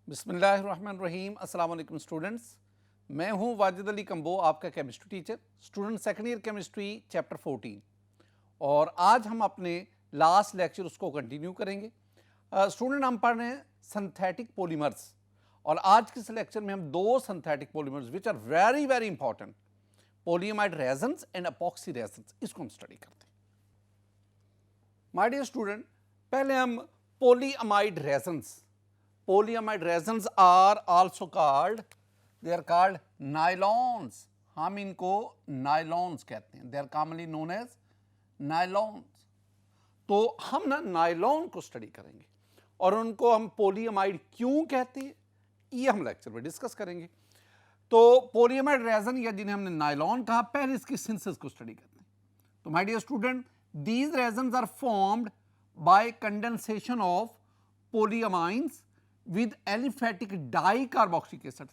बिस्मिल्लाहिर्रहमानिर्रहीम। अस्सलाम वालेकुम स्टूडेंट्स, मैं हूं वाजिद अली कंबो, आपका chemistry teacher, student second year chemistry chapter 14। और आज हम अपने लास्ट लेक्चर उसको कंटिन्यू करेंगे। स्टूडेंट हम पढ़ रहे हैं सिंथेटिक पॉलीमर्स, और आज के इस लेक्चर में हम दो synthetic polymers which are very very important, polyamide resins and epoxy resins, इसको हम स्टडी करते हैं। माय डियर स्टूडेंट, पहले हम polyamide resins, polyamide resins are also called, they are called nylons, हम इनको नायलॉन्स कहते हैं, they are commonly known as nylons। तो हम ना नायलॉन को स्टडी करेंगे और उनको हम पॉलीअमाइड क्यों कहते हैं ये हम लेक्चर में डिस्कस करेंगे। तो पॉलीअमाइड रेजन या जिन्हें हमने नायलॉन कहा, पहले इसकी सिंथेसिस को स्टडी करते हैं। तो my dear student, these resins are formed by condensation of polyamines with aliphatic dicarboxylic acid.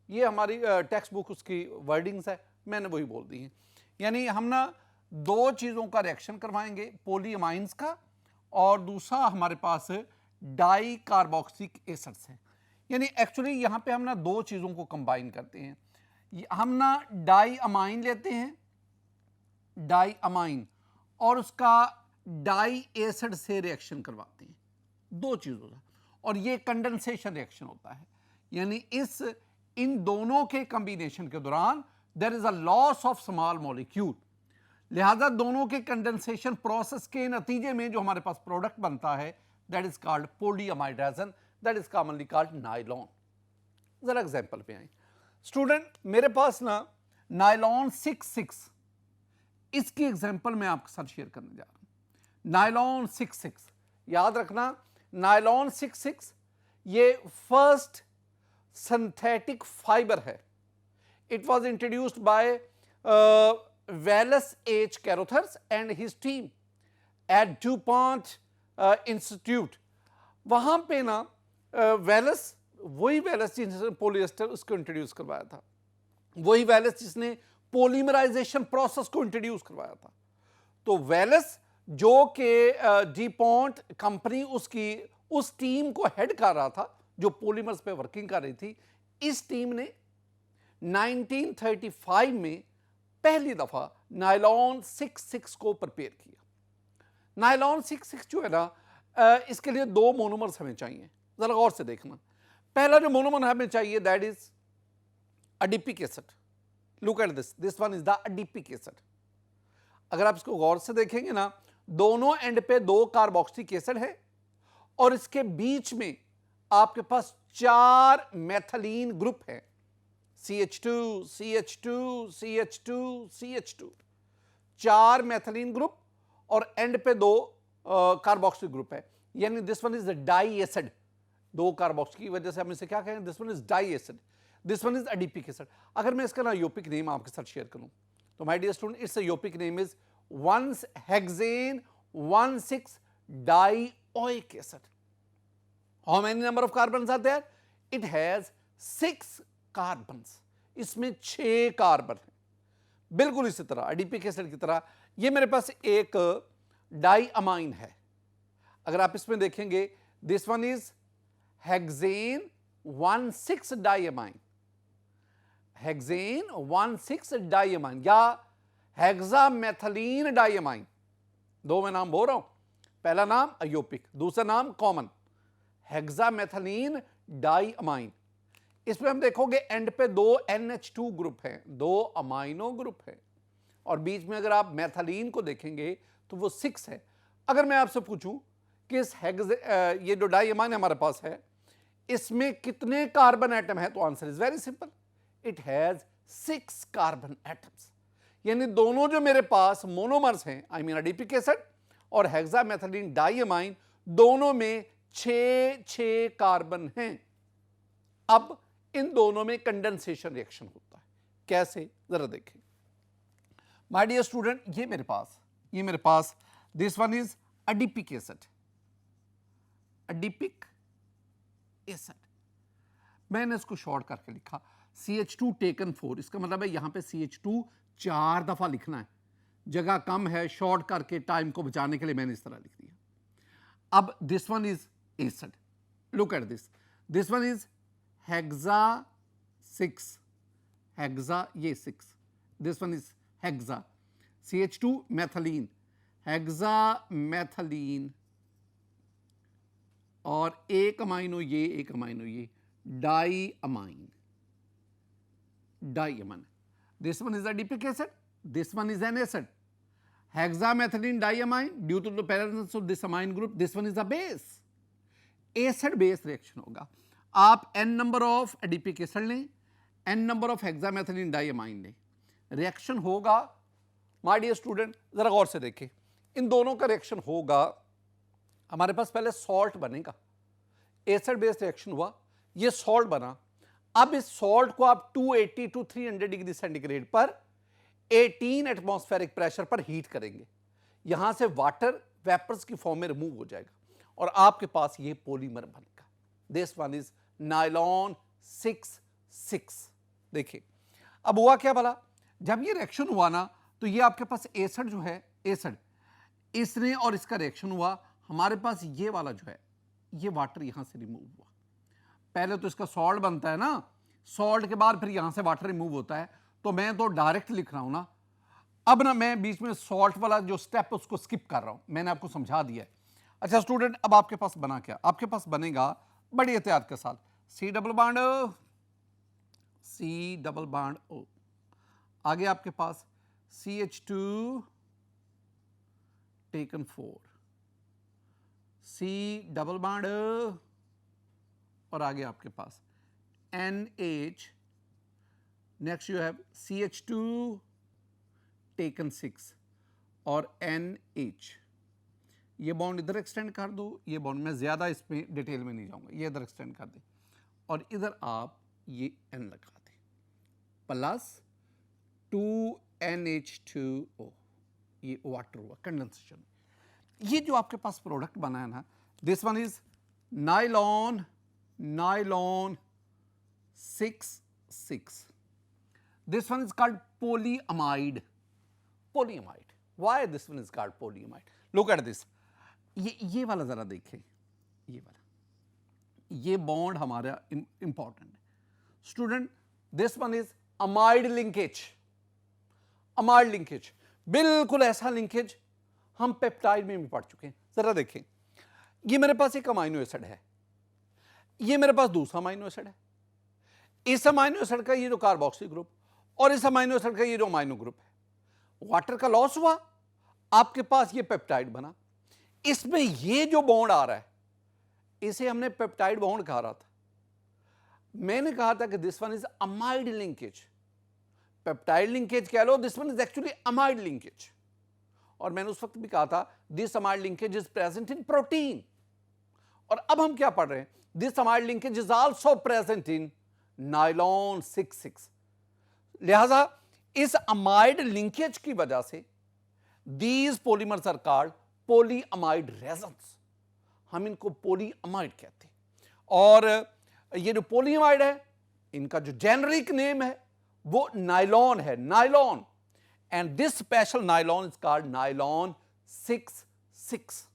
ये हमारी टेक्स्ट बुक उसकी वर्डिंग्स है, मैंने वही बोल दी है। यानी हम ना दो चीज़ों का रिएक्शन करवाएंगे, पॉलीअमाइन्स का और दूसरा हमारे पास डाई कार्बोक्सिलिक एसिड्स है। यानी एक्चुअली यहाँ पे हम ना दो चीज़ों को कंबाइन करते हैं। हम ना डाई अमाइन लेते हैं, डाई अमाइन, और उसका डाई एसिड से रिएक्शन करवाते हैं, दो चीज़ों का, और ये कंडेंसेशन रिएक्शन होता है। यानी इन दोनों के कॉम्बिनेशन के दौरान there is a loss of small molecule, लिहाजा दोनों के कंडेंसेशन प्रोसेस के नतीजे में जो हमारे पास प्रोडक्ट बनता है that is called polyamide resin, that is commonly called nylon. जरा एग्जांपल पे आए स्टूडेंट, मेरे पास ना नायलॉन 66, इसकी एग्जांपल मैं आपके साथ शेयर करने जा रहा हूं। नायलॉन 66 याद रखना, नायलॉन 66 ये फर्स्ट सिंथेटिक फाइबर है। It was introduced by Wallace H Carothers and his team at DuPont Institute. वहां पे ना वेलस, वही वेलस जिसने पॉलिएस्टर उसको इंट्रोड्यूस करवाया था, वही वेलस जिसने पॉलीमराइजेशन प्रोसेस को इंट्रोड्यूस करवाया था। तो वेलस जो कि डीपॉन्ट कंपनी उसकी उस टीम को हेड कर रहा था जो पॉलीमर्स पे वर्किंग कर रही थी, इस टीम ने 1935 में पहली दफा नायलॉन 66 को प्रिपेयर किया। नायलॉन 66 जो है ना, इसके लिए दो मोनोमर्स हमें चाहिए, जरा गौर से देखना। पहला जो मोनोमर हमें चाहिए that is adipic acid. Look at this one is the adipic acid. अगर आप इसको गौर से देखेंगे ना, दोनों एंड पे दो कार्बोक्सिलिक एसिड है और इसके बीच में आपके पास चार मेथिलीन ग्रुप है, CH2 CH2 CH2 CH2, चार मेथिलीन ग्रुप और एंड पे दो कार्बोक्सिलिक ग्रुप है। यानी this one is di acid, दो कार्बोक्स की वजह से हम इसे क्या कहेंगे, this one is di acid, this one is adipic acid. अगर मैं इसका ना योपिक नेम आपके साथ शेयर करूं तो my dear student, it's IUPAC name is 1-hexane 1,6-dioic acid. How many number of carbons are there? It has 6 carbons. इसमें 6 carbon है। बिल्कुल इसी तरह एडिपिक एसिड की तरह ये मेरे पास एक डाई अमाइन है। अगर आप इसमें देखेंगे, this one is hexane 1,6-diamine, hexane 1,6-diamine या हेक्सामेथिलीन डाइअमाइन, दो मैं नाम बोल रहा हूं, पहला नाम अयोपिक, दूसरा नाम कॉमन, हेक्सामेथिलीन डाइअमाइन। इसमें हम देखोगे एंड पे दो NH2 ग्रुप हैं, दो अमाइनो ग्रुप है, और बीच में अगर आप मेथिलीन को देखेंगे तो वो 6 है। अगर मैं आपसे पूछूं कि इस ये जो डाइअमाइन हमारे पास है, इसमें कितने कार्बन एटम है, तो answer is very simple, it has 6 carbon atoms. यानी दोनों जो मेरे पास मोनोमर्स हैं, आई मीन एडिपिक एसिड और हेक्सामेथिलीन डाइअमाइन, दोनों में 6 कार्बन हैं। अब इन दोनों में कंडेंसेशन रिएक्शन होता है, कैसे जरा देखें। माय डियर स्टूडेंट, ये मेरे पास this one is adipic acid, adipic acid, मैंने इसको शॉर्ट करके लिखा CH2 टेकन 4, इसका मतलब है यहां पे CH2 4 दफा लिखना है, जगह कम है, शॉर्ट करके टाइम को बचाने के लिए मैंने इस तरह लिख दिया। अब this one is acid, look at this, this one is hexa 6, hexa ये 6, this one is hexa CH2 methylene, hexa methylene, और एक अमाइनो ये, एक अमाइनो ये, di amine, di amine. This one is adipic acid, this one is an acid. Hexamethylene diamine, due to the presence of this amine group, this one is a base. Acid base reaction होगा. आप n number of adipic acid लें, n number of hexamethylene diamine लें, reaction होगा. My dear student जरा गौर से देखें, इन दोनों का रिएक्शन होगा. हमारे पास पहले सॉल्ट बनेगा, एसिड बेस रिएक्शन हुआ, ये सॉल्ट बना. अब इस सॉल्ट को आप 280 टू 300 डिग्री सेंटीग्रेड पर 18 एटमॉस्फेरिक प्रेशर पर हीट करेंगे. यहां से वाटर वेपर्स की फॉर्म में रिमूव हो जाएगा और आपके पास ये पॉलीमर बनेगा. This one is nylon 6,6. देखिए अब हुआ क्या भला, जब ये रिएक्शन हुआ ना तो ये आपके पास एसिड जो है, एसिड इसने और इसका रिएक्शन हुआ, हमारे पास ये वाला जो है ये वाटर यहां से रिमूव हुआ. पहले तो इसका सॉल्ट बनता है ना, सॉल्ट के बाद फिर यहां से वाटर रिमूव होता है. तो मैं तो डायरेक्ट लिख रहा हूं ना, अब ना मैं बीच में सॉल्ट वाला जो स्टेप है उसको स्किप कर रहा हूं, मैंने आपको समझा दिया है. अच्छा स्टूडेंट, अब आपके पास बना क्या, आपके पास बनेगा बड़ी एहतियात के साथ C double bond O, C double bond O, आगे आपके पास CH2 taken 4, C double bond O, और आगे आपके पास NH, next you have CH2 taken 6 और NH. ये बॉन्ड इधर एक्सटेंड कर दो, ये बॉन्ड मैं ज्यादा इसमें डिटेल में नहीं जाऊंगा, ये इधर एक्सटेंड कर दे और इधर आप ये N लगा दें प्लस 2NH2O, ये वाटर हुआ कंडेंसेशन. ये जो आपके पास प्रोडक्ट बना है ना, this one is nylon 6,6. This one is called polyamide. Polyamide. Why this one is called polyamide? Look at this. ये वाला जरा देखें, ये वाला, ये बॉन्ड हमारा इंपॉर्टेंट है. Student, this one is amide linkage. Amide linkage बिल्कुल ऐसा लिंकेज हम पेप्टाइड में भी पढ़ चुके हैं. जरा देखें, ये मेरे पास एक अमाइनो एसिड है, ये मेरे पास दूसरा अमाइनो एसिड है. इस अमाइनो एसिड का ये जो कार्बोक्सिल ग्रुप और इस अमाइनो एसिड का ये जो अमाइनो ग्रुप है, वाटर का लॉस हुआ, आपके पास ये पेप्टाइड बना. इसमें ये जो बॉन्ड आ रहा है इसे हमने पेप्टाइड बॉन्ड कहा रहा था. मैंने कहा था कि this one is amide linkage, peptide linkage कह लो, this one is actually amide linkage. और मैंने उस वक्त भी कहा था this amide linkage is present in protein. और अब हम क्या पढ़ रहे हैं, this amide linkage is also present in nylon 6,6. लिहाजा इस अमाइड लिंकेज की वजह से these polymers are called polyamide resins. हम इनको पॉलीअमाइड कहते हैं. और ये जो पॉलीअमाइड है, इनका जो जेनरिक नेम है वो नायलॉन है, nylon. And this special nylon is called nylon 6,6.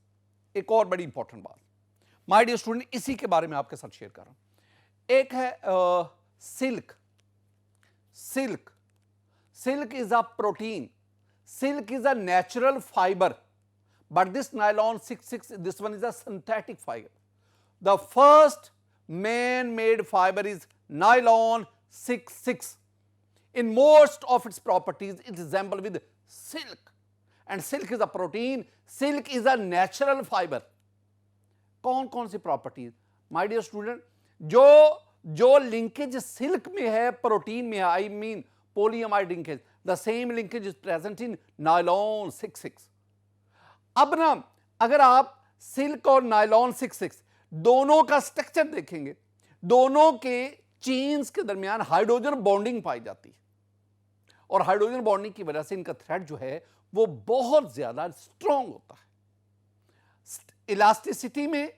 एक और बड़ी इंपॉर्टेंट बात माय डियर स्टूडेंट, इसी के बारे में आपके साथ शेयर कर रहा हूं. एक है silk. Silk, silk is a protein, silk is a natural fibre, but this nylon 6,6, this one is a synthetic fiber. The first man-made fiber is nylon 6,6. In most of its properties, it resembles with silk. And silk is a protein, silk is a natural fiber. कौन कौन सी properties my dear student, जो linkage silk में है, protein में है, I mean polyamide linkage, the same linkage is present in nylon 6,6. अब ना अगर आप सिल्क और नायलॉन 6,6 दोनों का स्ट्रक्चर देखेंगे, दोनों के चेन्स के दरमियान हाइड्रोजन बॉन्डिंग पाई जाती है. और हाइड्रोजन बॉन्डिंग की वजह से इनका थ्रेड जो है वो बहुत ज्यादा स्ट्रॉन्ग होता है. इलास्टिसिटी में,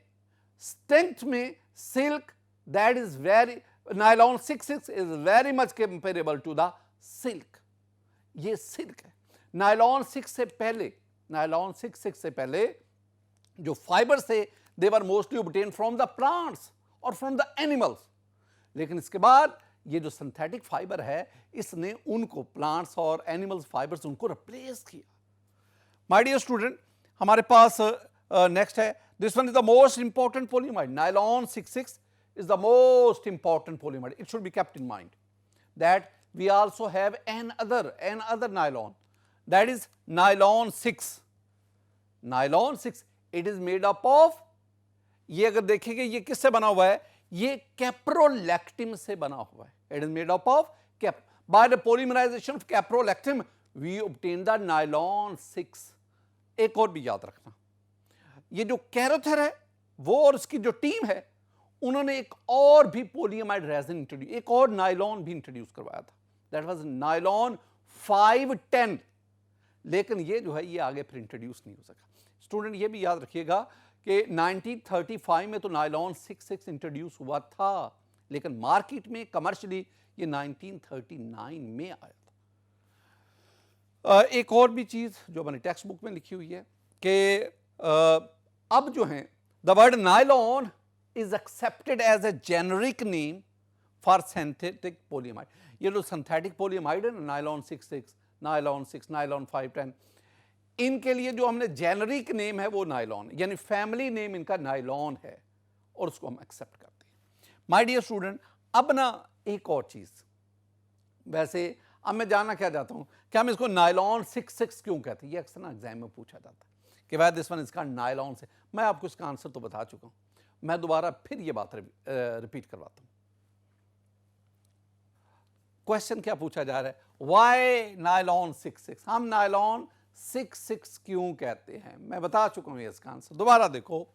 स्ट्रेंथ में silk that is very, nylon 6,6 is very much comparable to the silk. ये सिल्क है. नायलॉन 6 से पहले, नायलॉन 6,6 से पहले जो फाइबर्स थे they were mostly obtained from the plants और फ्रॉम द एनिमल्स। लेकिन इसके बाद ये जो सिंथेटिक फाइबर है इसने उनको प्लांट्स और एनिमल्स फाइबर्स उनको रिप्लेस किया। माय डियर स्टूडेंट, हमारे पास नेक्स्ट है, this one is the most important polyamide. Nylon 66 is the most important polymer. It should be kept in mind that we also have another nylon, that is nylon 6. Nylon 6, it is made up of, ये अगर देखेंगे ये किससे बना हुआ है, ये कैप्रोलैक्टिन से बना हुआ है। It is made up of by the polymerization of caprolactam we obtain the nylon 6. एक और भी याद रखना, ये जो कैरोथर है वो और उसकी जो टीम है उन्होंने एक और भी पोलीमाइड रेजिन इंट्रोड्यूस, एक और नायलॉन भी इंट्रोड्यूस करवाया था, दैट वाज नायलॉन 510। लेकिन ये जो है ये आगे फिर इंट्रोड्यूस नहीं हो सका। स्टूडेंट ये भी याद रखिएगा कि 1935 में तो नायलॉन 66 इंट्रोड्यूस हुआ था, लेकिन मार्केट में कमर्शियली ये 1939 में आया था। एक और भी चीज जो मैंने टेक्स्ट बुक में लिखी हुई है कि अब जो है the word nylon is accepted as a generic name for synthetic polyamide. ये जो synthetic polyamide है ना, नायलॉन 66, नायलॉन 6, नायलॉन 510, इनके लिए जो हमने जेनरिक नेम है वो नायलॉन, यानी फैमिली नेम इनका नायलॉन है और उसको हम एक्सेप्ट करते हैं। माय डियर स्टूडेंट, अब ना एक और चीज, वैसे अब मैं जानना क्या चाहता हूं कि हम इसको नायलॉन 66 क्यों कहते हैं, ये अक्सर ना एग्जाम में पूछा जाता है कि भाई दिस वन इसका नायलॉन से। मैं आपको इसका आंसर तो बता चुका हूं, मैं दोबारा फिर ये बात रिपीट करवाता हूं। क्वेश्चन क्या पूछा जा रहा है, व्हाई नायलॉन 66, हम नायलॉन 66 क्यों कहते हैं, मैं बता चुका हूं इसका आंसर। दोबारा देखो,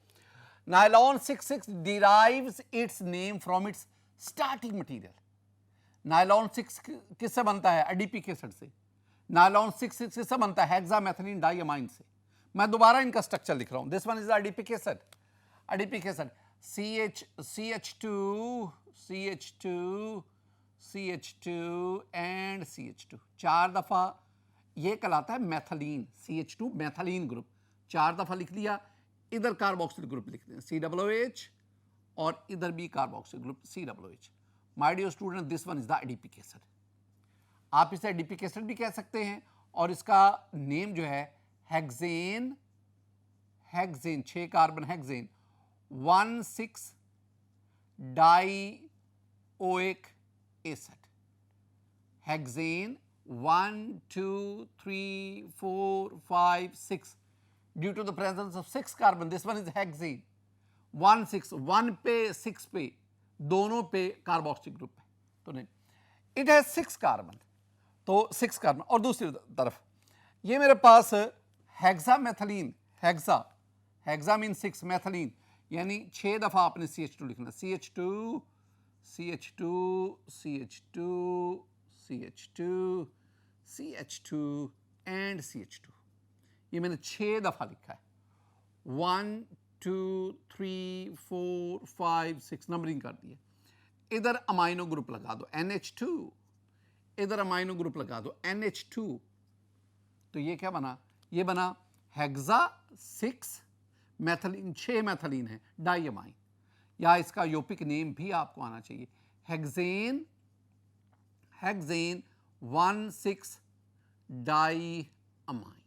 nylon 66 derives it's name from its starting material. Nylon 6 किससे बनता है, एडीपिक एसिड से। नायलॉन 66 किससे बनता है, हेक्सामेथिलीन डाइअमाइन से। मैं दोबारा इनका स्ट्रक्चर लिख रहा हूं, this one is adipic acid, adipic acid CH2 and CH2 चार दफा ये कहलाता है मैथिलीन, CH2 मैथिलीन ग्रुप, चार दफा लिख लिया। इधर कार्बोक्सिल ग्रुप लिख दें COOH और इधर भी carboxyl group COOH। My dear student, this one is the adipic acid. आप इसे एडीपिक एसिड भी कह सकते हैं और इसका नेम जो है hexane, 6 carbon hexane 1,6 dioic acid. Hexane 1 2 3 4 5 6 due to the presence of 6 carbon, this one is hexane 1 6, 1 पे 6 पे दोनों पे कार्बोक्सिल ग्रुप है तो नहीं, इट हैज 6 कार्बन, तो 6 कार्बन। और दूसरी तरफ ये मेरे पास हेक्सामेथिलीन, हेक्सा मीन 6, मैथिलीन यानी 6 दफा आपने CH2 लिखना, CH2 CH2 CH2 CH2 CH2 and CH2, ये मैंने 6 दफा लिखा है। 1 2 3 4 5 6 नंबरिंग कर दिए। इधर अमाइनो ग्रुप लगा दो NH2, इधर अमाइनो ग्रुप लगा दो NH2, तो ये क्या बना, ये बना हेक्सा 6 मैथिलीन, 6 मैथिलीन है डाइअमाइन, या इसका योपिक नेम भी आपको आना चाहिए, हेक्सेन 1,6 डाइअमाइन,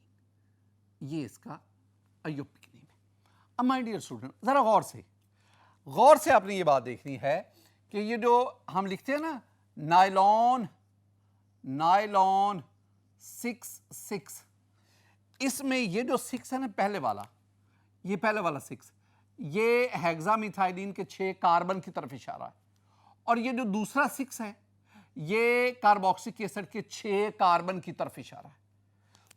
ये इसका अयोपिक नेम है। अब माय डियर स्टूडेंट, जरा गौर से आपने ये बात देखनी है कि ये जो हम लिखते हैं ना नायलॉन 6, इसमें ये जो 6 है ना पहले वाला 6, ये हेक्सामिथाइलिन के 6 कार्बन की तरफ इशारा है, और ये जो दूसरा 6 है ये कार्बोक्सिलिक एसिड के 6 कार्बन की तरफ इशारा है।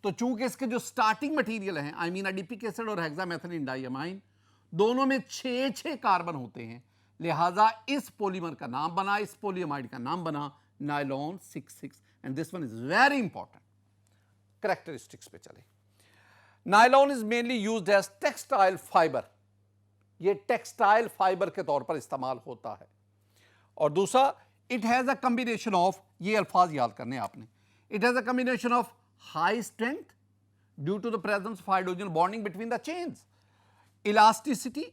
तो चूंकि इसके जो स्टार्टिंग मटेरियल हैं, आई मीन एडीपिक एसिड और हेक्सामेथिलीन डाइअमाइन, दोनों में 6 कार्बन होते हैं, लिहाजा इस पॉलीमर का नाम बना, इस पॉलीअमाइड का नाम बना nylon 66, and this one is very important. Characteristics पे चले, nylon is mainly used as textile fiber, ये टेक्सटाइल फाइबर के तौर पर इस्तेमाल होता है। और दूसरा, it has a combination of, ये अल्फाज याद करने आपने, it has a combination of high strength due to the presence of hydrogen bonding between the chains, elasticity,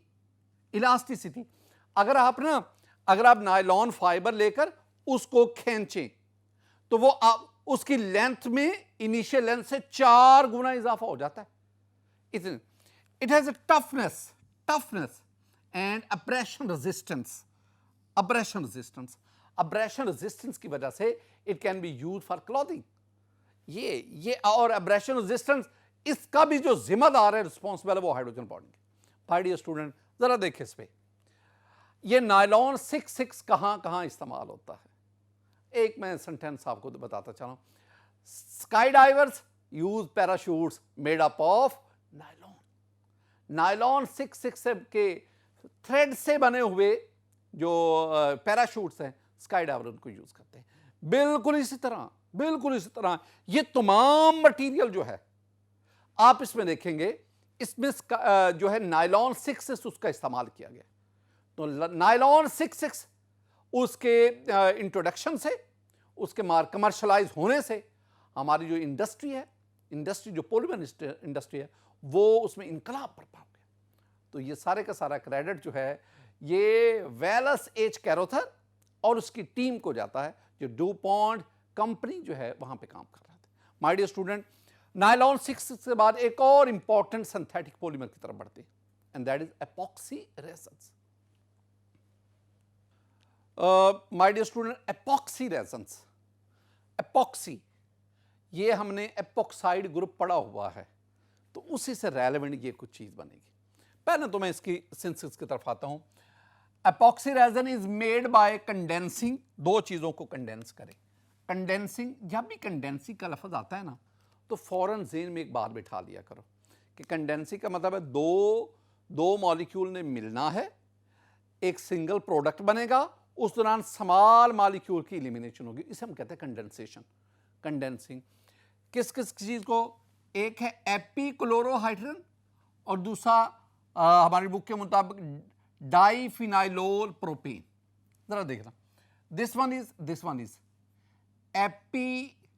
अगर आप नायलॉन फाइबर लेकर उसको खींचें तो वो उसकी लेंथ में इनिशियल लेंथ से 4 गुना इजाफा हो जाता है। It has a toughness and abrasion resistance की वजह से it can be use for clothing. ये और अब्रेशन रेजिस्टेंस, इसका भी जो जिम्मेदार है, रिस्पॉन्सिबल है, वो hydrogen bonding. My dear student, जरा देखें इस पे, ये नायलॉन 6 कहां इस्तेमाल होता है। एक मैं सेंटेंस आपको बताता चला, sky divers use parachutes made up of nylon 6 के थ्रेड से बने हुए जो पैराशूट्स हैं, स्काई डाइवर उनको यूज करते हैं। बिल्कुल इसी तरह ये तमाम मटेरियल जो है आप इसमें देखेंगे, इसमें जो है नायलॉन 6 उसका इस्तेमाल किया गया। तो नायलॉन 6 उसके इंट्रोडक्शन से, उसके कमर्शलाइज होने से हमारी जो इंडस्ट्री जो पॉलीमर इंडस्ट्री है, वो उसमें इनकलाब बरपा हो गया। तो ये सारे का सारा क्रेडिट जो है ये वेलस एच कैरोथर और उसकी टीम को जाता है, जो डुपॉन्ट कंपनी जो है वहां पे काम कर रहा था। माय डियर स्टूडेंट, नायलॉन 6 के बाद एक और इंपॉर्टेंट सिंथेटिक पॉलीमर की तरफ बढ़ते हैं, and that is epoxy resins. My dear student, epoxy ये हमने एपॉक्साइड ग्रुप पढ़ा हुआ है, तो उसी से रेलेवेंट ये कुछ चीज बनेगी। पहले तो मैं इसकी सिंथेसिस की तरफ आता हूं। Epoxy resin is made by condensing, दो चीजों को कंडेंस करें। कंडेंसिंग, जब भी कंडेंसिंग का लफ्ज आता है ना, तो फौरन ज़हन में एक बात बिठा लिया करो कि कंडेंसिंग का मतलब है दो मॉलिक्यूल ने मिलना है, एक सिंगल प्रोडक्ट बनेगा, उस दौरान स्मॉल मॉलिक्यूल की एलिमिनेशन होगी, इसे हम कहते हैं कंडेंसेशन। कंडेंसिंग किस चीज को, एक है एपीक्लोरोहाइड्रोजन और दूसरा हमारी बुक के मुताबिक डाइफिनाइलोल प्रोपेन। जरा देखना, दिस वन इज एपीक्लोरोहाइड्रिन।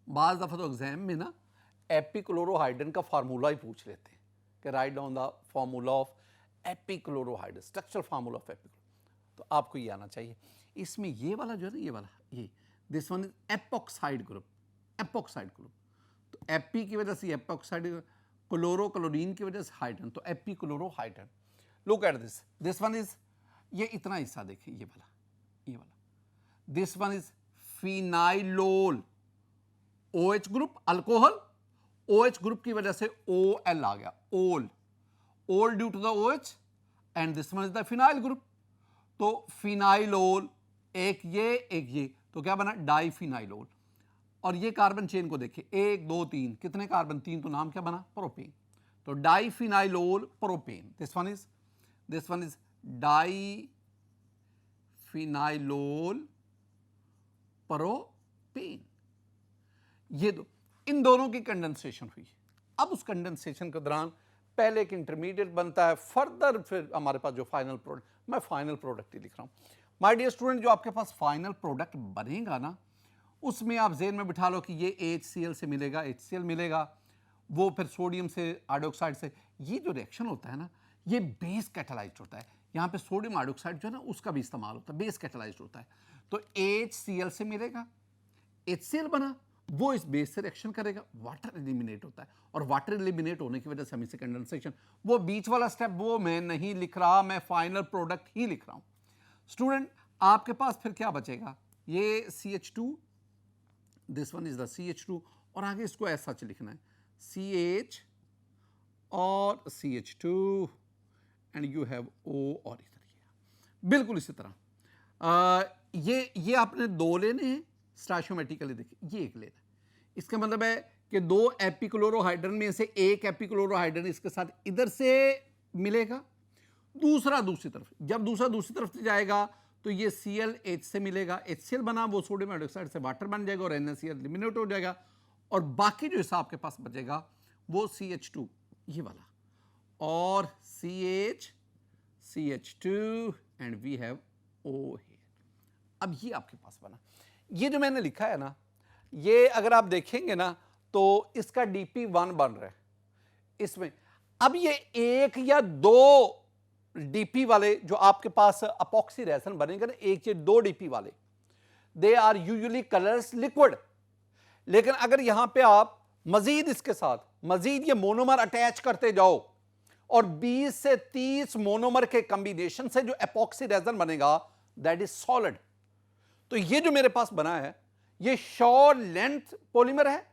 बाज दफा तो एग्जाम में ना एपीक्लोरोहाइड्रिन का फार्मूला ही पूछ लेते हैं कि right down the formula of epichlorohydrin, structural formula of epichloro. तो आपको ये आना चाहिए। इसमें ये वाला जो है ना, ये this one is epoxide group. तो एपी की वजह से एपॉक्साइड, क्लोरोक्लोरीन की वजह से हाइड्रोजन, तो epichlorohydrogen. Look at this one is, ये इतना हिस्सा देखिए, ये वाला this one is phenylol, OH group alcohol, OH group की वजह से OL आ गया, ol due to the OH, and this one is the phenyl group. तो फिनाइलोल, एक ये, तो क्या बना, डाइफिनाइलोल। और ये कार्बन चेन को देखिए, 1 2 3, कितने कार्बन, 3, तो नाम क्या बना, प्रोपेन। तो diphenylol propane, this one is diphenylol propane. ये इन दोनों की कंडेंसेशन हुई। अब उस कंडेंसेशन के दौरान पहले एक इंटरमीडिएट बनता है, फर्दर फिर हमारे पास जो फाइनल प्रोडक्ट, मैं फाइनल प्रोडक्ट ही लिख रहा हूं। माय डियर स्टूडेंट, जो आपके पास फाइनल प्रोडक्ट बनेगा ना, उसमें आप ज़हन में बिठा लो कि ये HCl से मिलेगा, HCl मिलेगा, वो फिर सोडियम से, हाइड्रोक्साइड से। ये जो रिएक्शन होता है ना, ये बेस कैटालाइज्ड होता है। यहाँ पे सोडियम हाइड्रोक्साइड जो है ना, उसका भी इस्तेमाल होता है, बेस कैटालाइज्ड होता है। तो HCl से मिलेगा, HCl बना, वो इस बेस से रिएक्शन करेगा, वाटर एलिमिनेट होता है, और वाटर एलिमिनेट होने की वजह से हम इसे कंडेंसेशन, वो बीच वाला स्टेप वो मैं नहीं लिख रहा, मैं फाइनल प्रोडक्ट ही लिख रहा हूं। स्टूडेंट, आपके पास फिर क्या बचेगा, ये CH2, this one is the CH2, और आगे इसको ऐसा लिखना है, CH और CH2, and you have O, और इधर बिल्कुल इसी तरह ये आपने 2 लेने हैं स्टैचोमेटिकली। देखिए, ये एक लेना है, इसका मतलब है कि 2 एपीक्लोरोहाइड्रोजन में से एक एपीक्लोरोहाइड्रोजन इसके साथ इधर से मिलेगा, दूसरा दूसरी तरफ। जब दूसरा दूसरी तरफ से जाएगा तो ये ClH से मिलेगा, HCl बना, वो सोडियम हाइड्रोक्साइड से वाटर बन जाएगा और NaCl एलिमिनेट हो जाएगा, और बाकी जो हिस्सा आपके पास बचेगा वो CH2, ये वाला, और CH2, and we have O here। अब ये आपके पास बना। ये जो मैंने लिखा है ना, ये अगर आप देखेंगे ना, तो इसका DP1 बन रहा है, इसमें अब ये एक या दो डीपी वाले जो आपके पास अपॉक्सी रेजन बनेंगे ना, एक या दो डीपी वाले, they are usually colours liquid. लेकिन अगर यहां पे आप मजीद इसके साथ मजीद ये मोनोमर अटैच करते जाओ और 20 से 30 मोनोमर के कॉम्बिनेशन से जो एपॉक्सी रेजन बनेगा दैट इज सॉलिड। तो ये जो मेरे पास बना है ये शॉर्ट लेंथ पॉलीमर है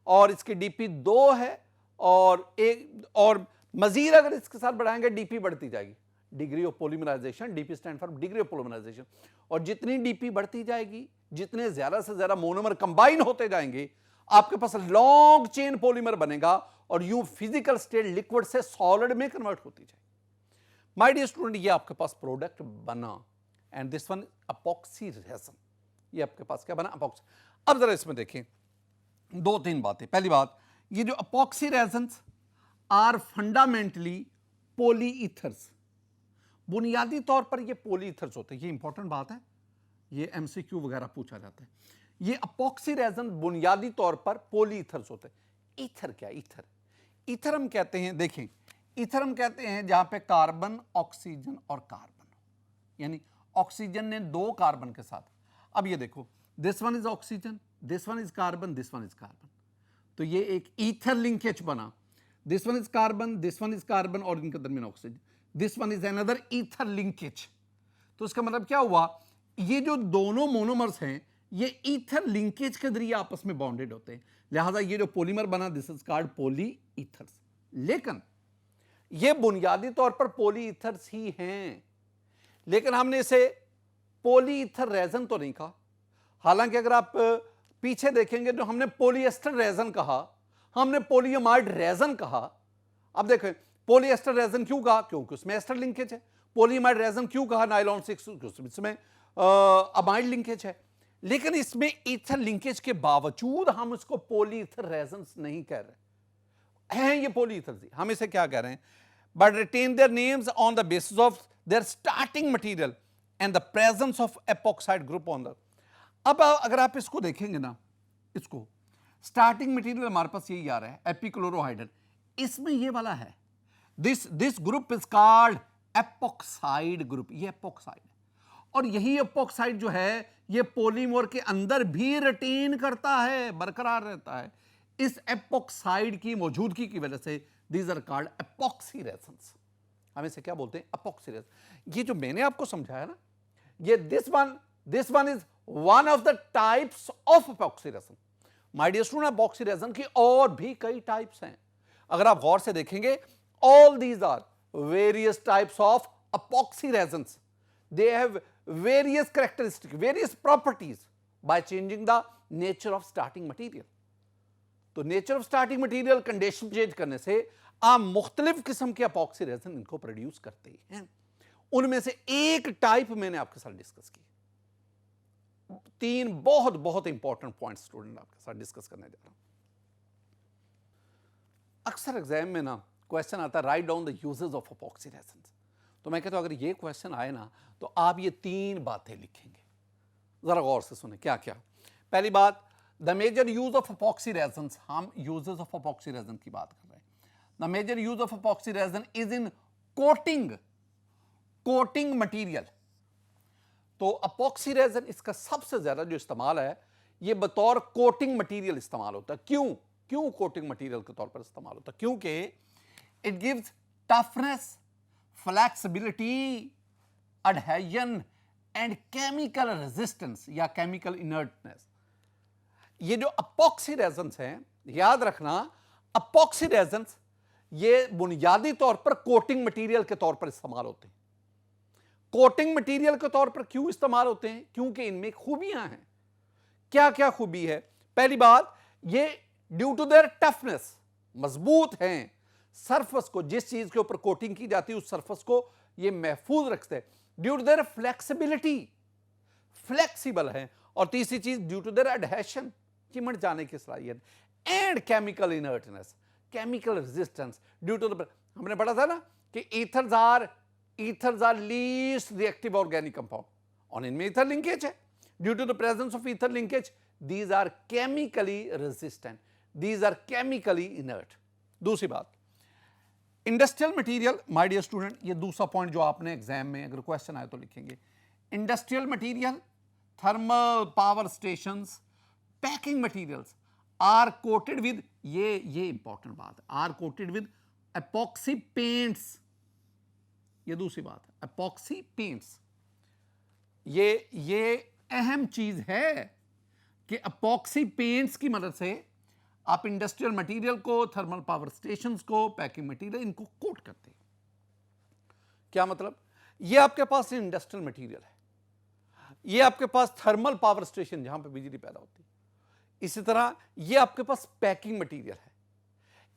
और इसकी डीपी 2 है और मजीद अगर इसके साथ बढ़ाएंगे डीपी बढ़ती जाएगी, degree of polymerization, DP stand for degree of polymerization. और जितनी डीपी बढ़ती जाएगी, जितने ज्यादा से ज्यादा मोनोमर कंबाइन होते जाएंगे, आपके पास लॉन्ग चेन पॉलीमर बनेगा और यूं फिजिकल स्टेट लिक्विड से सॉलिड में कन्वर्ट होती जाएगी। माय डियर स्टूडेंट, ये आपके पास प्रोडक्ट बना and this one epoxy resin. ये आपके पास क्या बना? अपॉक्सी। अब जरा इसमें देखें दो तीन बातें। पहली बात, ये जो अपॉक्सी रेजन्स आर फंडामेंटली पॉलीईथर्स, बुनियादी तौर पर ये पॉलीईथर्स होते हैं। ये इंपॉर्टेंट बात है, ये एमसीक्यू वगैरह पूछा जाता है। ये अपॉक्सी रेजन बुनियादी तौर पर पॉलीईथर्स होते हैं। ईथर क्या? ईथर, ईथर हम कहते हैं, देखें ईथर हम कहते हैं जहां पे कार्बन, ऑक्सीजन और कार्बन, यानी ऑक्सीजन ने दो कार्बन के साथ। अब ये देखो, this one is oxygen, this one is carbon, this one is carbon, तो ये एक ईथर लिंकेज बना। This one is carbon, this one is carbon और इनके दरमियान oxygen, this one is another ether linkage. तो इसका मतलब क्या हुआ? ये जो दोनों मोनोमर्स हैं ये ईथर लिंकेज के जरिए आपस में बॉन्डेड होते हैं, लिहाजा ये जो पॉलीमर बना दिस इज कॉल्ड पॉलीईथर्स। लेकिन ये बुनियादी तौर पर पॉलीईथर्स ही हैं, लेकिन हमने इसे पॉलीईथर रेजन तो नहीं कहा। हालांकि अगर आप पीछे देखेंगे जो हमने पॉलीएस्टर रेजन कहा, हमने पॉलीएमाइड रेजन कहा। अब देखें पॉलीएस्टर रेजन क्यों कहा? क्योंकि उसमें एस्टर लिंकेज है। पॉलीएमाइड रेजन क्यों कहा? नायलॉन 6, इसमें अमाइड लिंकेज है। लेकिन इसमें ईथर लिंकेज के बावजूद हम इसको पॉलीईथर रेजन नहीं कह रहे हैं, ये पॉलीईथर। हम इसे क्या कह रहे हैं? But written their names on the basis of their starting material and the presence of epoxide group on the. अब अगर आप इसको देखेंगे ना, इसको स्टार्टिंग मटेरियल हमारे पास यही आ रहा है, एपिक्लोरोहाइड्रल, इसमें ये वाला है, this group is called epoxide group. ये एपॉक्साइड है और यही एपॉक्साइड जो है ये पॉलीमर के अंदर भी रिटेन करता है, बरकरार रहता है। इस एपॉक्साइड की मौजूदगी की वजह से these are called epoxy resins. हम इसे क्या बोलते हैं? Epoxy resin. ये जो मैंने आपको समझाया ना, ये this one is one of the types of epoxy resin. My dear student, epoxy resin की और भी कई टाइप्स हैं। अगर आप गौर से देखेंगे, all these are various types of epoxy resins. They have various characteristic, various properties by changing the nature of starting material. तो nature of starting material condition change करने से आप मुख्तलिफ किस्म के एपॉक्सी रेजन इनको प्रोड्यूस करते हैं। उनमें से एक टाइप मैंने आपके साथ डिस्कस की। तीन बहुत बहुत इंपॉर्टेंट पॉइंट्स स्टूडेंट आपके साथ डिस्कस करने जा रहा हूं। अक्सर एग्जाम में ना क्वेश्चन आता है, write down the uses of epoxy resins. तो मैं कहता हूं अगर ये क्वेश्चन आए ना तो आप ये तीन बातें लिखेंगे। जरा गौर से सुने क्या क्या। पहली बात, the major use of epoxy resins. हम यूजेस ऑफ एपॉक्सी रेजन की बात कर रहे हैं। The major use of epoxy resin is in coating material. तो एपॉक्सी रेजन इसका सबसे ज्यादा जो इस्तेमाल है ये बतौर कोटिंग मटीरियल इस्तेमाल होता है। क्यों कोटिंग मटीरियल के तौर पर इस्तेमाल होता है? क्योंकि it gives toughness, flexibility, adhesion and chemical resistance या केमिकल इनर्टनेस। ये जो एपॉक्सी रेजन्स हैं, याद रखना एपॉक्सी रेजन्स ये बुनियादी तौर पर कोटिंग मटीरियल के तौर पर इस्तेमाल होते हैं। कोटिंग मटीरियल के तौर पर क्यों इस्तेमाल होते हैं? क्योंकि इनमें खूबियां हैं। क्या क्या खूबी है? पहली बात, ये ड्यू टू देयर टफनेस, मजबूत हैं। सरफेस को, जिस चीज के ऊपर कोटिंग की जाती है उस सरफेस को ये महफूज रखते हैं। Due to their flexibility, flexible है। और तीसरी चीज ड्यू टू देयर एडहेशन, चिमट जाने की सलाहियत। And chemical inertness, chemical resistance due to the, हमने पढ़ा था ना कि ethers are least reactive organic compound और इनमें ईथर लिंकेज है। Due to the presence of ether linkage these are chemically resistant, these are chemically inert. दूसरी बात, industrial material, my dear student, ये दूसरा पॉइंट जो आपने एग्जाम में अगर क्वेश्चन आए तो लिखेंगे। Industrial material, thermal power stations, packing materials are coated with, ये इंपॉर्टेंट बात है, are coated with epoxy paints. ये दूसरी बात है, एपॉक्सी पेंट्स। ये अहम चीज है कि एपॉक्सी पेंट्स की मदद से आप इंडस्ट्रियल मटेरियल को, थर्मल पावर स्टेशंस को, पैकिंग मटेरियल, इनको कोट करते हैं। क्या मतलब? ये आपके पास इंडस्ट्रियल मटेरियल है, ये आपके पास थर्मल पावर स्टेशन जहां पे बिजली पैदा होती है, इसी तरह ये आपके पास पैकिंग मटेरियल है,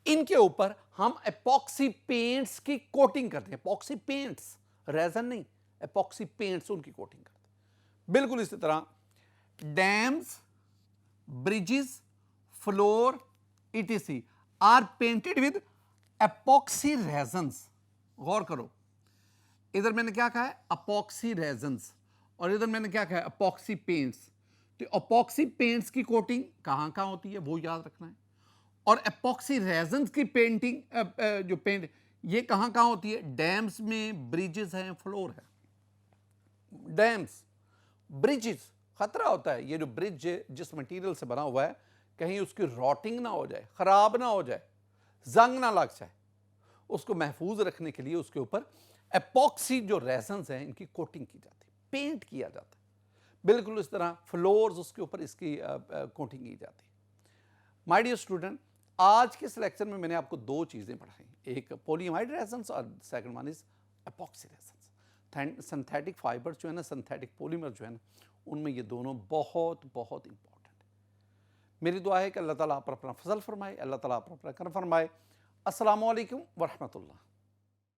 इनके ऊपर हम एपॉक्सी पेंट्स की कोटिंग करते हैं। एपॉक्सी पेंट्स, रेजन नहीं, एपॉक्सी पेंट्स उनकी कोटिंग करते हैं। बिल्कुल इसी तरह dams, bridges, floor etc are painted with epoxy resins. गौर करो, इधर मैंने क्या कहा है? एपॉक्सी रेजन्स, और इधर मैंने क्या कहा है? Epoxy paints. तो एपॉक्सी पेंट्स की कोटिंग कहां कहां होती है वो याद रखना है, और एपॉक्सी रेजन्स की पेंटिंग जो पेंट, ये कहां कहां होती है? डैम्स में, ब्रिजेस हैं, फ्लोर है। डैम्स, ब्रिजेस, खतरा होता है ये जो ब्रिज जिस मटेरियल से बना हुआ है कहीं उसकी रॉटिंग ना हो जाए, खराब ना हो जाए, जंग ना लग जाए, उसको महफूज रखने के लिए उसके ऊपर एपॉक्सी जो रेजन्स हैं इनकी कोटिंग की जाती है, पेंट किया जाता है। बिल्कुल इस तरह फ्लोर्स, उसके ऊपर इसकी कोटिंग की जाती है। माय डियर स्टूडेंट, आज के इस लेक्चर में मैंने आपको दो चीज़ें पढ़ाई, एक पॉलीअमाइड रेजन्स और second one is epoxy resins. Synthetic fiber जो है ना, सिंथेटिक पॉलीमर जो है ना, उनमें ये दोनों बहुत बहुत इंपॉर्टेंट है। मेरी दुआ है कि अल्लाह ताला आप पर अपना फजल फरमाए, अल्लाह ताला आप पर अपना करम फरमाए। अस्सलामु अलैकुम व रहमतुल्लाह।